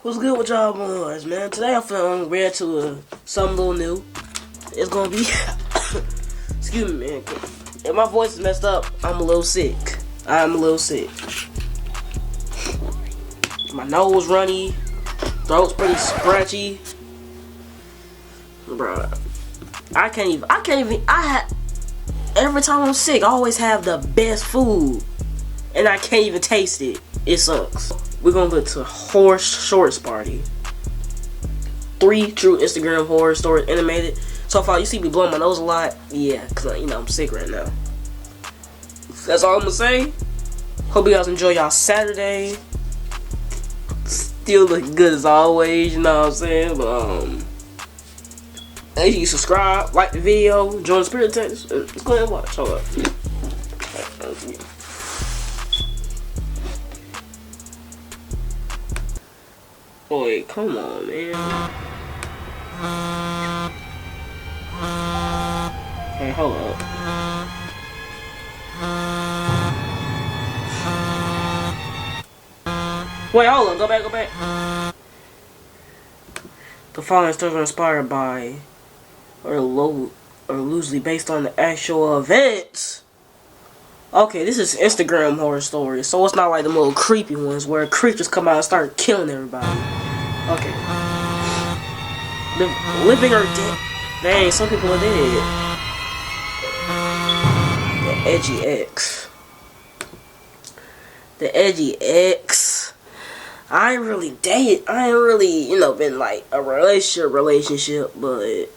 What's good with y'all boys, man? Today I'm feeling ready to something a little new. It's gonna be excuse me, man. If my voice is messed up, I'm a little sick. My nose runny, throat's pretty scratchy. Bruh. Every time I'm sick, I always have the best food. And I can't even taste it. It sucks. We're gonna go to Horse Shorts Party. 3 true Instagram horror stories animated. So far, you see me blowing my nose a lot. Yeah, cause I'm sick right now. That's all I'm gonna say. Hope you guys enjoy y'all Saturday. Still looking good as always, you know what I'm saying? But make sure you subscribe, like the video, join the spirit text. Let's go ahead and watch. Hold up. Boy, come on, man. Hey, hold up. Wait, hold on. Go back. The following stories are inspired by or loosely based on the actual events. Okay, this is Instagram horror stories, so it's not like the little creepy ones where creatures come out and start killing everybody. Okay. Living or dead. Dang, some people are dead. The edgy ex. I ain't really, been like a relationship, but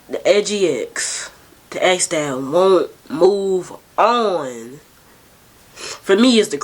the edgy ex. The ex that won't move on. For me, it's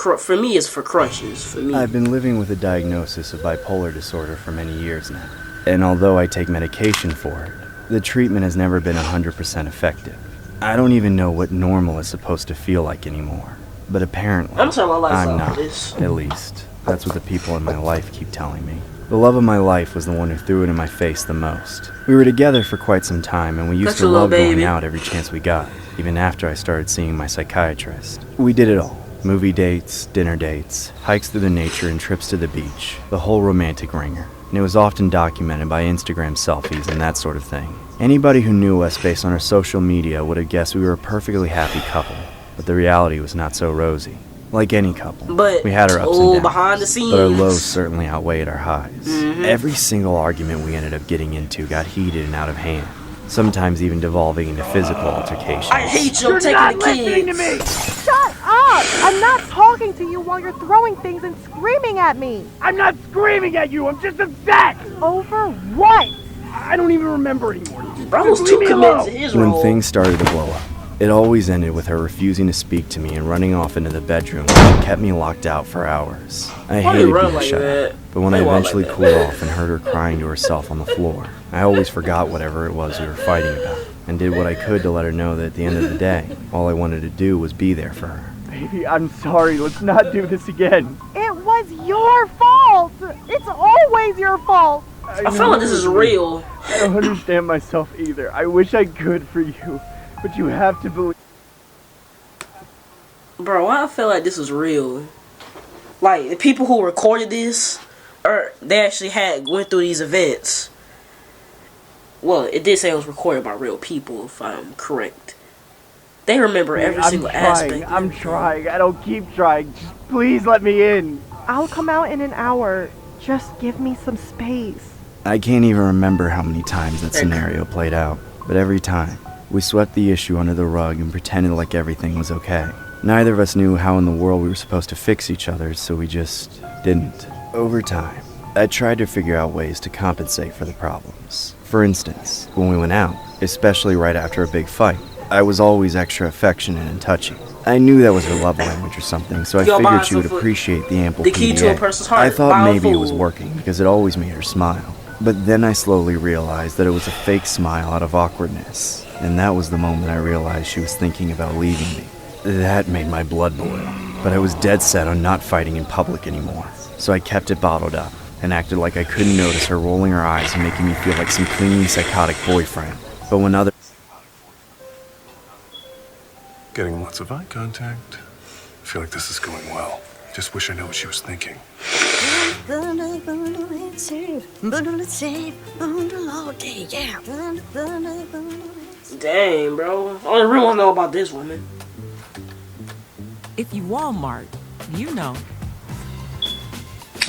for crushes. For me, I've been living with a diagnosis of bipolar disorder for many years now, and although I take medication for it, the treatment has never been 100% effective. I don't even know what normal is supposed to feel like anymore, but apparently I'm not. At least that's what the people in my life keep telling me. The love of my life was the one who threw it in my face the most. We were together for quite some time, and we used to love going out every chance we got, even after I started seeing my psychiatrist. We did it all. Movie dates, dinner dates, hikes through the nature, and trips to the beach. The whole romantic ringer. And it was often documented by Instagram selfies and that sort of thing. Anybody who knew us based on our social media would have guessed we were a perfectly happy couple, but the reality was not so rosy. Like any couple, we had our ups and downs, behind the scenes, but our lows certainly outweighed our highs. Every single argument we ended up getting into got heated and out of hand, sometimes even devolving into physical altercations. I hate you. You're not listening to me! Shut up! I'm not talking to you while you're throwing things and screaming at me! I'm not screaming at you, I'm just upset! Over what? I don't even remember anymore. Bro's too committed to his role. When things started to blow up, it always ended with her refusing to speak to me and running off into the bedroom, which kept me locked out for hours. I hated being shut out, but when I eventually cooled off and heard her crying to herself on the floor, I always forgot whatever it was we were fighting about, and did what I could to let her know that at the end of the day, all I wanted to do was be there for her. Baby, I'm sorry, let's not do this again. It was your fault! It's always your fault! I feel like this is real. I don't understand myself either. I wish I could for you, but you have to believe. Bro, why I feel like this is real? Like, the people who recorded this, they actually went through these events. Well, it did say it was recorded by real people, if I'm correct. They remember every single aspect. I'm trying. I don't keep trying. Just please let me in. I'll come out in an hour. Just give me some space. I can't even remember how many times that scenario played out, but every time, we swept the issue under the rug and pretended like everything was okay. Neither of us knew how in the world we were supposed to fix each other, so we just didn't. Over time, I tried to figure out ways to compensate for the problems. For instance, when we went out, especially right after a big fight, I was always extra affectionate and touchy. I knew that was her love language or something, so I figured she would appreciate the ample PDA. I thought maybe it was working because it always made her smile. But then I slowly realized that it was a fake smile out of awkwardness, and that was the moment I realized she was thinking about leaving me. That made my blood boil, but I was dead set on not fighting in public anymore, so I kept it bottled up and acted like I couldn't notice her rolling her eyes and making me feel like some clingy psychotic boyfriend. But when others Getting lots of eye contact. I feel like this is going well. Just wish I knew what she was thinking. Dang, bro. Only real one know about this woman. If you Walmart, you know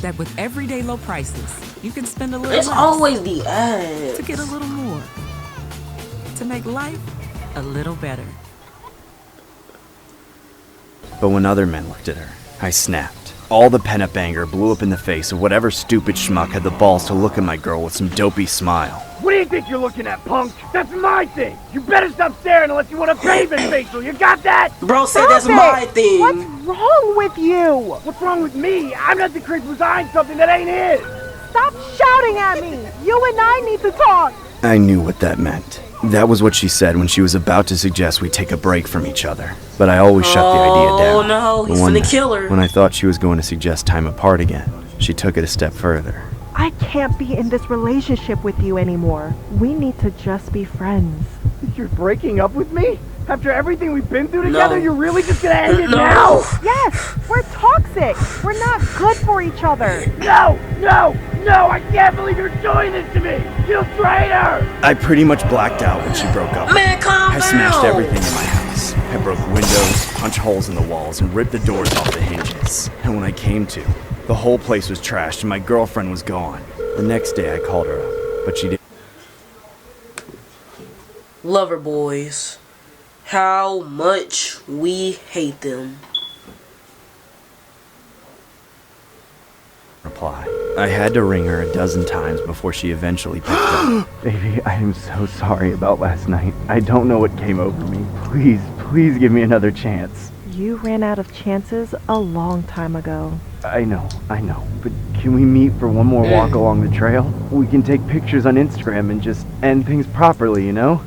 that with everyday low prices, you can spend a little It's less always the ads. to get a little more, to make life a little better. But when other men looked at her, I snapped. All the pent-up anger blew up in the face of whatever stupid schmuck had the balls to look at my girl with some dopey smile. What do you think you're looking at, punk? That's my thing. You better stop staring unless you want a pavement facial. You got that? Bro said that's Stop my it! thing. What's wrong with you? What's wrong with me? I'm not the creep who's eyeing something that ain't his. Stop shouting at me. You and I need to talk. I knew what that meant. That was what she said when she was about to suggest we take a break from each other. But I always shut the idea down. Oh no, he's But one finna night, kill her. when I thought she was going to suggest time apart again, she took it a step further. I can't be in this relationship with you anymore. We need to just be friends. You're breaking up with me? After everything we've been through together, No. you're really just gonna end it No. now? Yes, we're toxic. We're not good for each other. No! No! No! I can't believe you're doing this to me! You traitor! I pretty much blacked out when she broke up. Man, calm I down. smashed everything in my house. I broke windows, punched holes in the walls, and ripped the doors off the hinges. And when I came to, the whole place was trashed and my girlfriend was gone. The next day I called her up, but she didn't. Lover boys. How much we hate them. Reply. I had to ring her a dozen times before she eventually picked up. Baby, I am so sorry about last night. I don't know what came over me. Please give me another chance. You ran out of chances a long time ago. I know. But can we meet for one more walk along the trail? We can take pictures on Instagram and just end things properly, you know?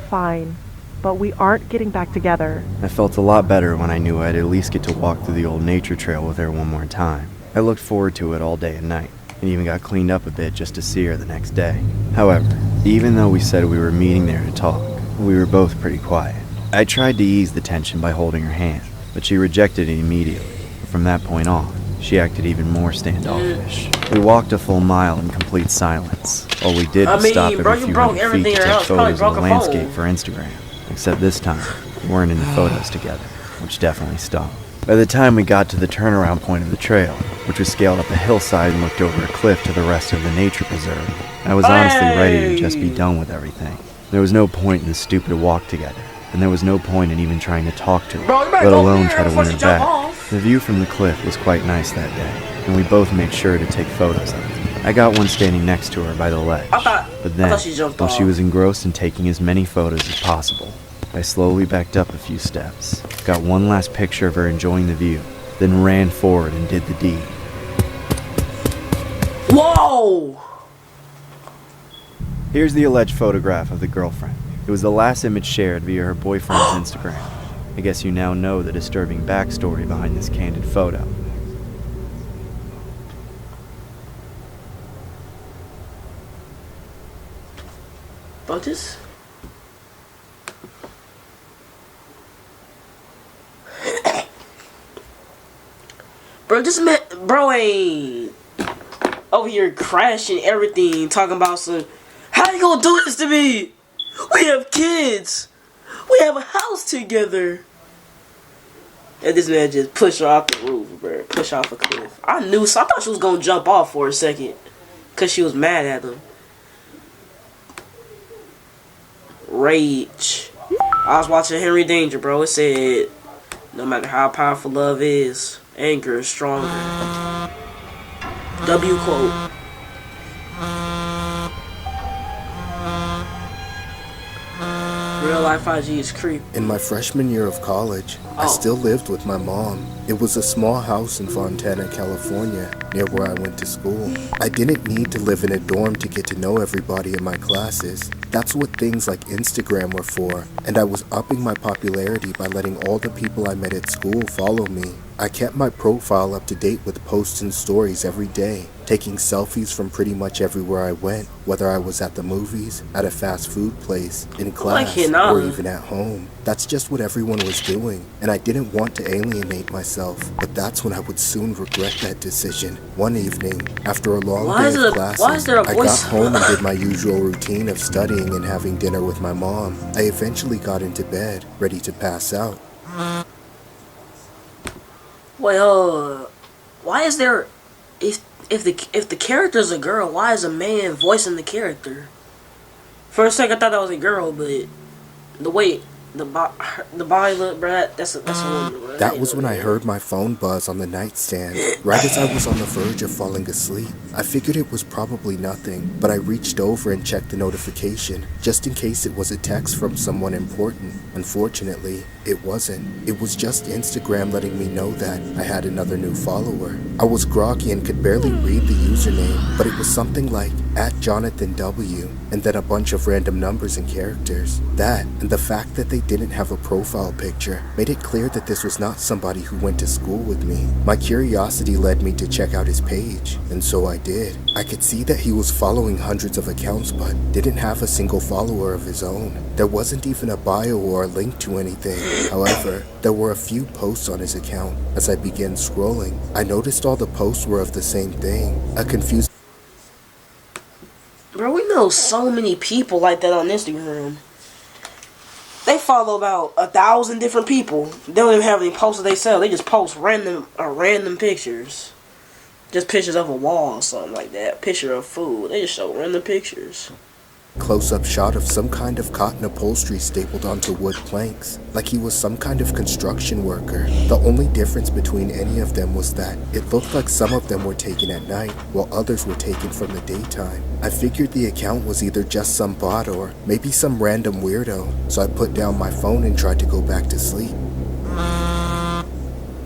Fine, but we aren't getting back together. I felt a lot better when I knew I'd at least get to walk through the old nature trail with her one more time. I looked forward to it all day and night, and even got cleaned up a bit just to see her the next day. However, even though we said we were meeting there to talk, we were both pretty quiet. I tried to ease the tension by holding her hand, but she rejected it immediately. From that point on, she acted even more standoffish. We walked a full mile in complete silence. All we did was stop every few hundred feet to take photos of the landscape for Instagram. Except this time, we weren't in the photos together, which definitely stung. By the time we got to the turnaround point of the trail, which was scaled up a hillside and looked over a cliff to the rest of the nature preserve, I was honestly ready to just be done with everything. There was no point in the stupid walk together, and there was no point in even trying to talk to her, Bro, you better let go alone there try to before win she her jump back. off. The view from the cliff was quite nice that day, and we both made sure to take photos of it. I got one standing next to her by the ledge, but then, she jumped while she off. was engrossed in taking as many photos as possible, I slowly backed up a few steps, got one last picture of her enjoying the view, then ran forward and did the deed. Whoa! Here's the alleged photograph of the girlfriend. It was the last image shared via her boyfriend's Instagram. I guess you now know the disturbing backstory behind this candid photo. But this... Bro ain't over here crashing everything, talking about some, how you gonna do this to me? We have kids. We have a house together. And this man just pushed her off the roof, bro. Push off a cliff. I thought she was gonna jump off for a second. Cause she was mad at him. Rage. I was watching Henry Danger, bro. It said, no matter how powerful love is, anger is stronger. W quote. Real life IG is creep. In my freshman year of college, I still lived with my mom. It was a small house in Fontana, California, near where I went to school. I didn't need to live in a dorm to get to know everybody in my classes. That's what things like Instagram were for, and I was upping my popularity by letting all the people I met at school follow me. I kept my profile up to date with posts and stories every day, taking selfies from pretty much everywhere I went, whether I was at the movies, at a fast food place, in class, or even at home. That's just what everyone was doing, and I didn't want to alienate myself, but that's when I would soon regret that decision. One evening, after a long day of classes, I got home and did my usual routine of studying and having dinner with my mom. I eventually got into bed, ready to pass out. Well, why is there, if the character's a girl, why is a man voicing the character? For a second I thought that was a girl, but the way the body look, bruh, that's a woman, bruh. That was when I heard my phone buzz on the nightstand, right as I was on the verge of falling asleep. I figured it was probably nothing, but I reached over and checked the notification, just in case it was a text from someone important. Unfortunately, it wasn't. It was just Instagram letting me know that I had another new follower. I was groggy and could barely read the username, but it was something like @JonathanW, and then a bunch of random numbers and characters. That, and the fact that they didn't have a profile picture, made it clear that this was not somebody who went to school with me. My curiosity led me to check out his page, and so I did. I could see that he was following hundreds of accounts, but didn't have a single follower of his own. There wasn't even a bio or a link to anything. However, there were a few posts on his account. As I began scrolling, I noticed all the posts were of the same thing, a confused... Bro, we know so many people like that on Instagram. They follow about 1,000 different people. They don't even have any posts that they sell. They just post random pictures. Just pictures of a wall or something like that. Picture of food. They just show random pictures. Close-up shot of some kind of cotton upholstery stapled onto wood planks, like he was some kind of construction worker. The only difference between any of them was that it looked like some of them were taken at night, while others were taken from the daytime. I figured the account was either just some bot or maybe some random weirdo, so I put down my phone and tried to go back to sleep.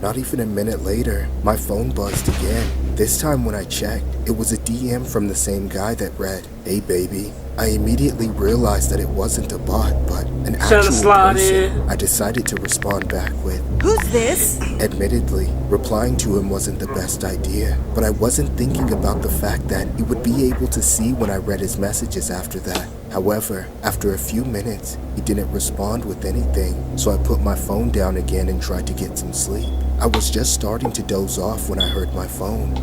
Not even a minute later, my phone buzzed again. This time when I checked, it was a DM from the same guy that read, "Hey baby." I immediately realized that it wasn't a bot, but an actual person. I decided to respond back with, "Who's this?" Admittedly, replying to him wasn't the best idea, but I wasn't thinking about the fact that he would be able to see when I read his messages after that. However, after a few minutes, he didn't respond with anything, so I put my phone down again and tried to get some sleep. I was just starting to doze off when I heard my phone.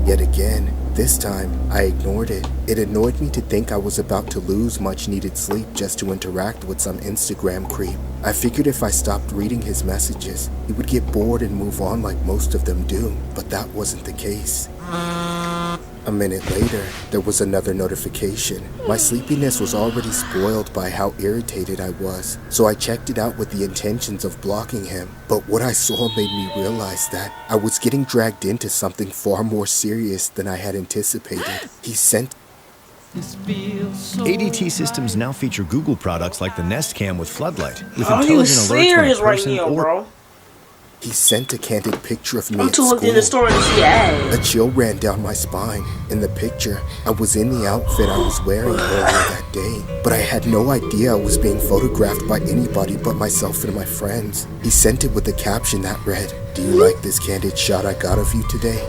Yet again, this time, I ignored it. It annoyed me to think I was about to lose much needed sleep just to interact with some Instagram creep. I figured if I stopped reading his messages, he would get bored and move on like most of them do, but that wasn't the case. A minute later, there was another notification. My sleepiness was already spoiled by how irritated I was, so I checked it out with the intentions of blocking him. But what I saw made me realize that I was getting dragged into something far more serious than I had anticipated. He sent... ADT systems now feature Google products like the Nest Cam with Floodlight, with Are you intelligent alerts when a serious right person now, bro? He sent a candid picture of me I'm at too school. looked in the store to see ads. A chill ran down my spine. In the picture, I was in the outfit I was wearing earlier that day, but I had no idea I was being photographed by anybody but myself and my friends. He sent it with a caption that read, "Do you like this candid shot I got of you today?"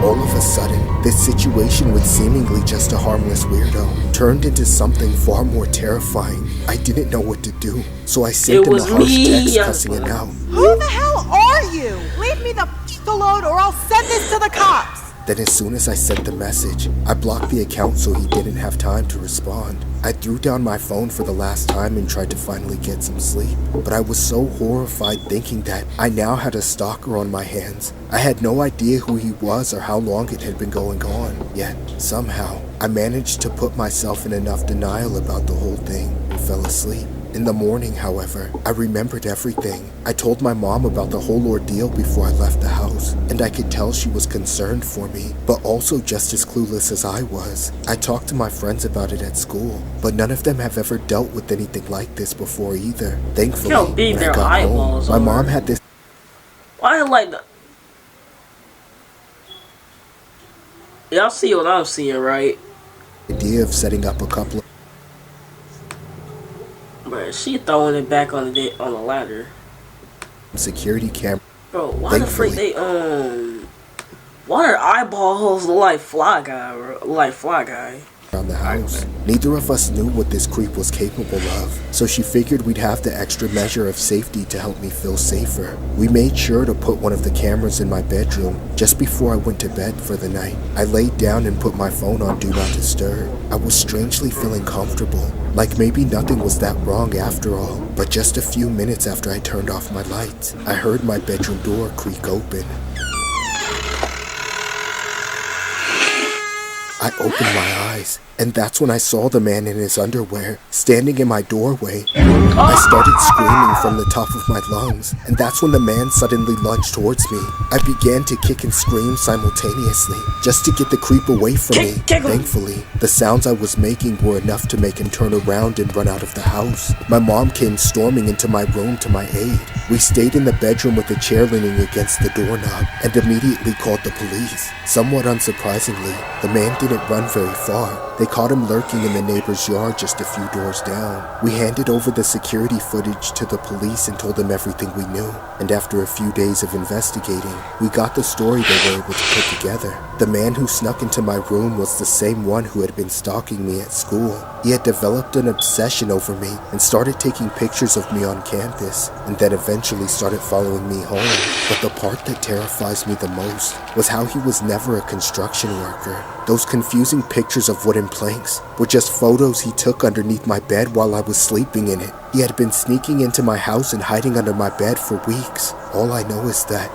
All of a sudden, this situation with seemingly just a harmless weirdo turned into something far more terrifying. I didn't know what to do, so I sent him a harsh text cussing it out. Who the hell are you? Leave me the f alone or I'll send this to the cops! Then as soon as I sent the message, I blocked the account so he didn't have time to respond. I threw down my phone for the last time and tried to finally get some sleep, but I was so horrified thinking that I now had a stalker on my hands. I had no idea who he was or how long it had been going on, yet somehow I managed to put myself in enough denial about the whole thing and fell asleep. In the morning, however, I remembered everything. I told my mom about the whole ordeal before I left the house, and I could tell she was concerned for me, but also just as clueless as I was. I talked to my friends about it at school, but none of them have ever dealt with anything like this before either. Thankfully, when I got home, my mom had this... Why like that? Y'all see what I'm seeing, right? idea of setting up a couple of... Bruh, she throwing it back on the ladder. security camera Bro, why the freak they why their eyeballs look like Fly Guy or like Fly Guy? Around the house. Neither of us knew what this creep was capable of, so she figured we'd have the extra measure of safety to help me feel safer. We made sure to put one of the cameras in my bedroom just before I went to bed for the night. I laid down and put my phone on Do Not Disturb. I was strangely feeling comfortable, like maybe nothing was that wrong after all. But just a few minutes after I turned off my lights, I heard my bedroom door creak open. I opened my eyes, and that's when I saw the man in his underwear, standing in my doorway. I started screaming from the top of my lungs, and that's when the man suddenly lunged towards me. I began to kick and scream simultaneously, just to get the creep away from me. Thankfully, the sounds I was making were enough to make him turn around and run out of the house. My mom came storming into my room to my aid. We stayed in the bedroom with the chair leaning against the doorknob, and immediately called the police. Somewhat unsurprisingly, the man didn't run very far. They caught him lurking in the neighbor's yard just a few doors down. We handed over the security footage to the police and told them everything we knew. And after a few days of investigating, we got the story they were able to put together. The man who snuck into my room was the same one who had been stalking me at school. He had developed an obsession over me and started taking pictures of me on campus, and then eventually started following me home. But the part that terrifies me the most was how he was never a construction worker. Those confusing pictures of wooden planks were just photos he took underneath my bed while I was sleeping in it. He had been sneaking into my house and hiding under my bed for weeks. All I know is that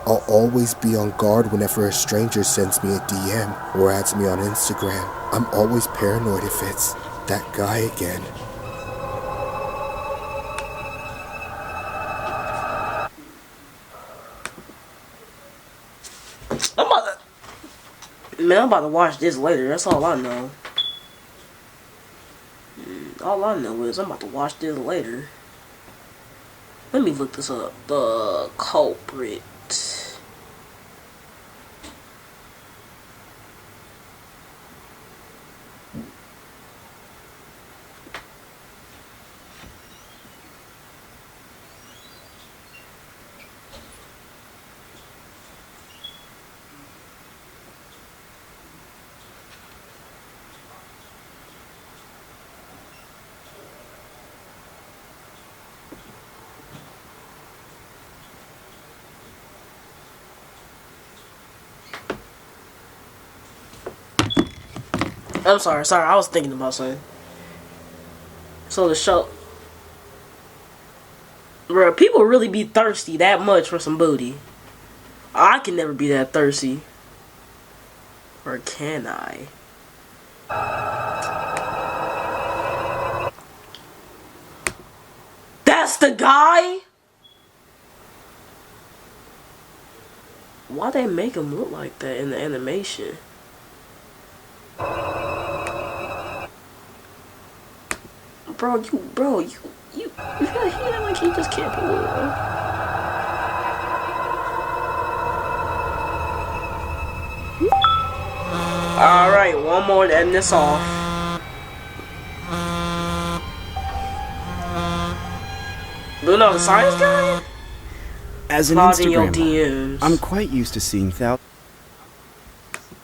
I'll always be on guard whenever a stranger sends me a DM or adds me on Instagram. I'm always paranoid if it's that guy again. I'm about to watch this later. That's all I know. All I know is I'm about to watch this later. Let me look this up. The culprit. I'm sorry, I was thinking about something. So the show, bro, people really be thirsty that much for some booty. I can never be that thirsty. Or can I? That's the guy? Why they make him look like that in the animation? Bro, you feel like he just can't pull it, bro. Alright, one more to end this off. Bruno, the science guy? As an Instagrammer, I'm quite used to seeing thousands.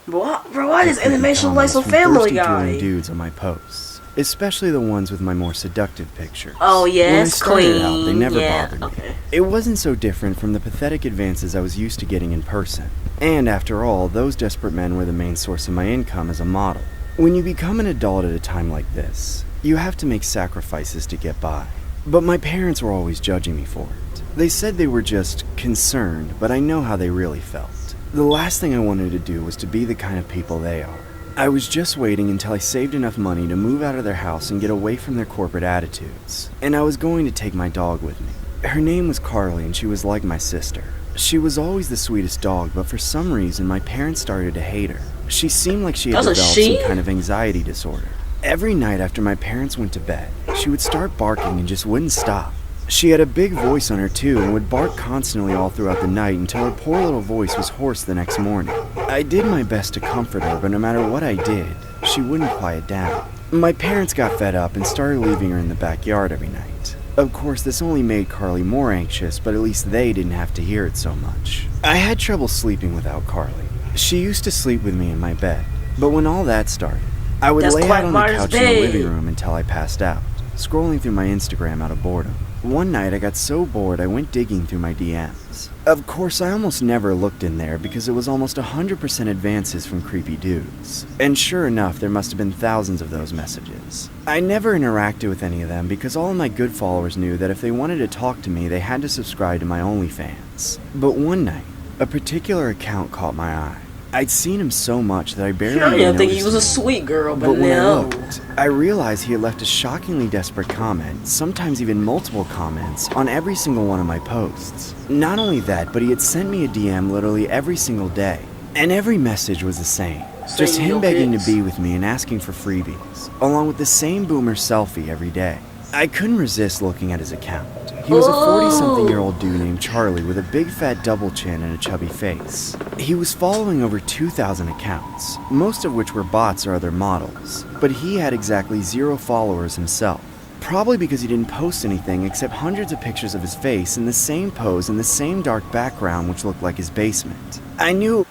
Bro, why does animation look like some Family Guy? Dudes on my posts, especially the ones with my more seductive pictures. Oh yes, when I started clean. out, they never bothered me. Okay. It wasn't so different from the pathetic advances I was used to getting in person. And after all, those desperate men were the main source of my income as a model. When you become an adult at a time like this, you have to make sacrifices to get by. But my parents were always judging me for it. They said they were just concerned, but I know how they really felt. The last thing I wanted to do was to be the kind of people they are. I was just waiting until I saved enough money to move out of their house and get away from their corporate attitudes. And I was going to take my dog with me. Her name was Carly, and she was like my sister. She was always the sweetest dog, but for some reason my parents started to hate her. She seemed like she had developed some kind of anxiety disorder. Every night after my parents went to bed, she would start barking and just wouldn't stop. She had a big voice on her too and would bark constantly all throughout the night until her poor little voice was hoarse the next morning. I did my best to comfort her, but no matter what I did, she wouldn't quiet down. My parents got fed up and started leaving her in the backyard every night. Of course, this only made Carly more anxious, but at least they didn't have to hear it so much. I had trouble sleeping without Carly. She used to sleep with me in my bed, but when all that started, I would lay out on the couch in the living room until I passed out, scrolling through my Instagram out of boredom. One night I got so bored I went digging through my DMs. Of course, I almost never looked in there because it was almost 100% advances from creepy dudes. And sure enough, there must have been thousands of those messages. I never interacted with any of them because all of my good followers knew that if they wanted to talk to me, they had to subscribe to my OnlyFans. But one night, a particular account caught my eye. I'd seen him so much that I barely I even didn't think he noticed was a him. sweet girl, But but when I no. looked, I realized he had left a shockingly desperate comment, sometimes even multiple comments, on every single one of my posts. Not only that, but he had sent me a DM literally every single day. And every message was the same. Just him begging to be with me and asking for freebies, along with the same boomer selfie every day. I couldn't resist looking at his account. He was a 40-something-year-old dude named Charlie with a big fat double chin and a chubby face. He was following over 2,000 accounts, most of which were bots or other models, but he had exactly 0 followers himself. Probably because he didn't post anything except hundreds of pictures of his face in the same pose in the same dark background which looked like his basement. I knew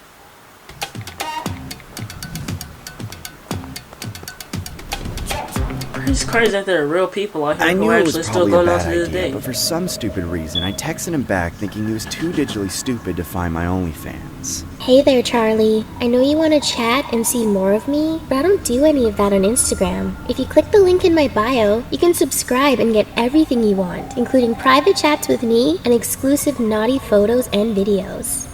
It's crazy that there are real people out here I who knew are it was actually still probably a going on bad to this idea, day. but for some stupid reason, I texted him back thinking he was too digitally stupid to find my OnlyFans. Hey there, Charlie. I know you want to chat and see more of me, but I don't do any of that on Instagram. If you click the link in my bio, you can subscribe and get everything you want, including private chats with me and exclusive naughty photos and videos.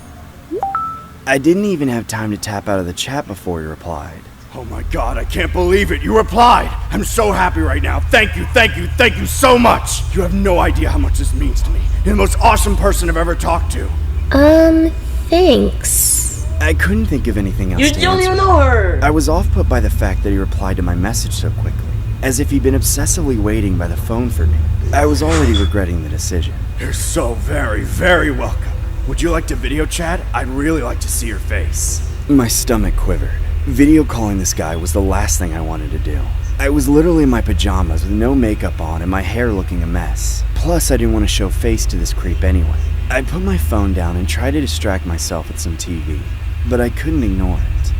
I didn't even have time to tap out of the chat before he replied. Oh my god, I can't believe it. You replied. I'm so happy right now. Thank you, thank you, thank you so much. You have no idea how much this means to me. You're the most awesome person I've ever talked to. Thanks. I couldn't think of anything else You to don't answer. even know her! I was off put by the fact that he replied to my message so quickly, as if he'd been obsessively waiting by the phone for me. I was already regretting the decision. You're so very, very welcome. Would you like to video chat? I'd really like to see your face. My stomach quivered. Video calling this guy was the last thing I wanted to do. I was literally in my pajamas with no makeup on and my hair looking a mess. Plus, I didn't want to show face to this creep anyway. I put my phone down and tried to distract myself with some TV, but I couldn't ignore it.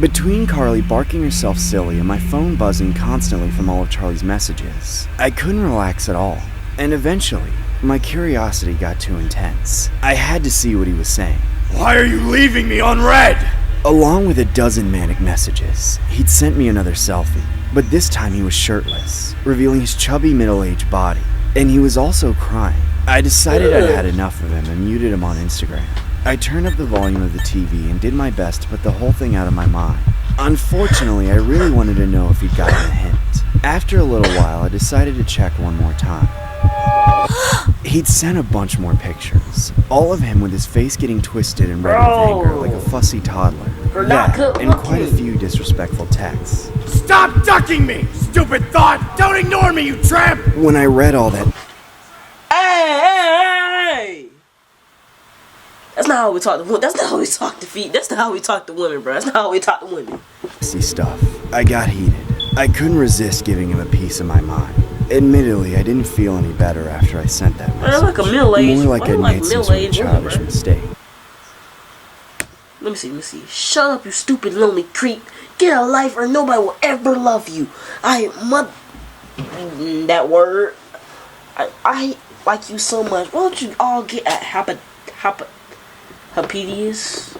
Between Carly barking herself silly and my phone buzzing constantly from all of Charlie's messages, I couldn't relax at all. And eventually, my curiosity got too intense. I had to see what he was saying. Why are you leaving me on red? Along with a dozen manic messages, he'd sent me another selfie, but this time he was shirtless, revealing his chubby middle-aged body, and he was also crying. I decided I'd had enough of him and muted him on Instagram. I turned up the volume of the TV and did my best to put the whole thing out of my mind. Unfortunately, I really wanted to know if he'd gotten a hint. After a little while, I decided to check one more time. He'd sent a bunch more pictures, all of him with his face getting twisted and red with anger like a fussy toddler. not That, good and quite a looking. few disrespectful texts. Stop ducking me, stupid thought! Don't ignore me, you tramp! When I read all that, Hey! That's not how we talk to women. That's not how we talk to feet. That's not how we talk to women, bro. That's not how we talk to women. messy stuff, I got heated. I couldn't resist giving him a piece of my mind. Admittedly, I didn't feel any better after I sent that Man, message. like a middle-aged- More like why I'd like made some sort of middle-aged woman, childish bro? mistake. Let me see. Shut up, you stupid lonely creep. Get a life or nobody will ever love you. That word. I like you so much. Why don't you all get a Hapedius?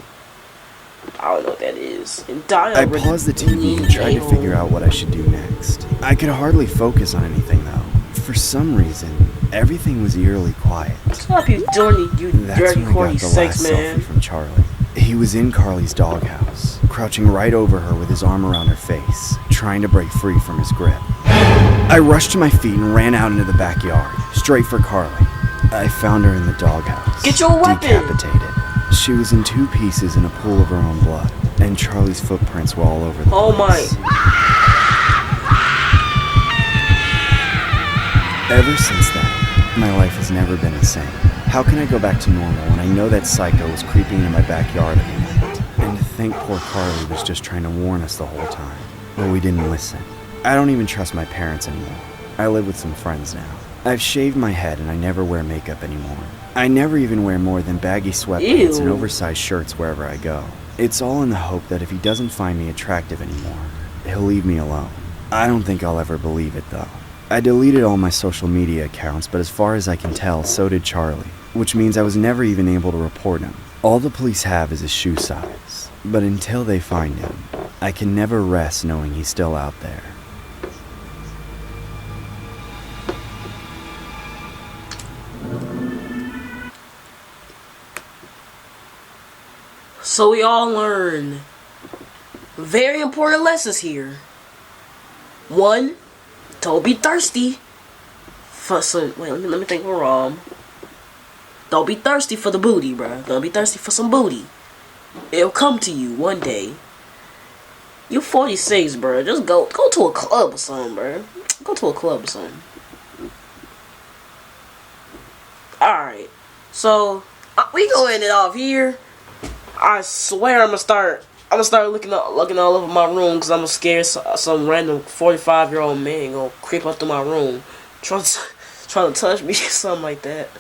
I don't know what that is. And die I already. paused the TV and tried to figure out what I should do next. I could hardly focus on anything though. For some reason, everything was eerily quiet. Stop you doing you That's dirty, when I horny got the sex last man. selfie from Charlie. He was in Carly's doghouse, crouching right over her with his arm around her face, trying to break free from his grip. I rushed to my feet and ran out into the backyard, straight for Carly. I found her in the doghouse, Get your weapon! decapitated. She was in 2 pieces in a pool of her own blood, and Charlie's footprints were all over the Oh my. place. Ever since then, my life has never been the same. How can I go back to normal when I know that psycho was creeping into my backyard every night? And to think poor Carly was just trying to warn us the whole time. But we didn't listen. I don't even trust my parents anymore. I live with some friends now. I've shaved my head and I never wear makeup anymore. I never even wear more than baggy sweatpants and oversized shirts wherever I go. It's all in the hope that if he doesn't find me attractive anymore, he'll leave me alone. I don't think I'll ever believe it though. I deleted all my social media accounts, but as far as I can tell, so did Charlie, which means I was never even able to report him. All the police have is his shoe size, but until they find him, I can never rest knowing he's still out there. So we all learn very important lessons here. 1, don't be thirsty for some. Wait, let me think. We're wrong. Don't be thirsty for the booty, bruh. Don't be thirsty for some booty. It'll come to you one day. You 46, bruh. Just go to a club or something, bruh. Go to a club or something. Alright. So, we gonna end it off here. I swear I'm gonna start looking all over my room because I'm scared some random 45-year-old man gonna creep up to my room trying to touch me, something like that.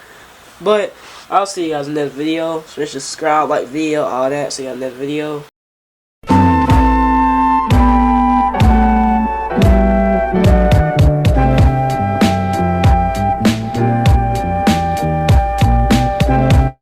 But I'll see you guys in the next video. So subscribe, like video, all that. See you in the next video.